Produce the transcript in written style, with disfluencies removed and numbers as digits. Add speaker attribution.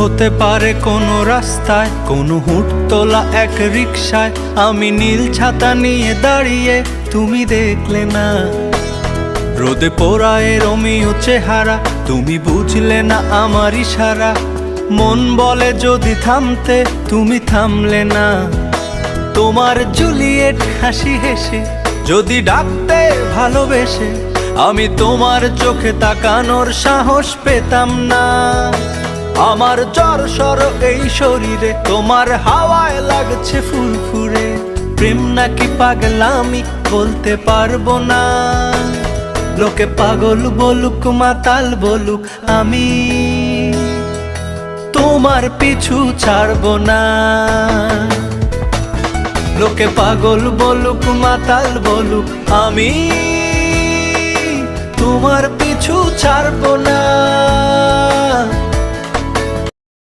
Speaker 1: হতে পারে কোনো রাস্তায়, কোনো হুটতোলা এক রিকশায় আমি নীল ছাতা নিয়ে দাঁড়িয়ে, তুমি দেখলে না। রোদে পোড়ায় রোমিও চেহারা, তুমি বুঝলে না আমার ইশারা। মন বলে যদি থামতে, তুমি থামলে না। তোমার জুলিয়েট হাসি হেসে যদি ডাকতে ভালোবেসে, আমি তোমার চোখে তাকানোর সাহস পেতাম না। আমার জ্বর এই শরীরে, তোমার হাওয়ায় লাগছে ফুরফুরে। প্রেম নাকি পাগলামি বলতে পারবো না। লোকে পাগল বলুক মাতাল বলুক, আমি তোমার পিছু ছাড়বো না। লোকে পাগল বলুক মাতাল বলুক, আমি তোমার পিছু ছাড়বো না।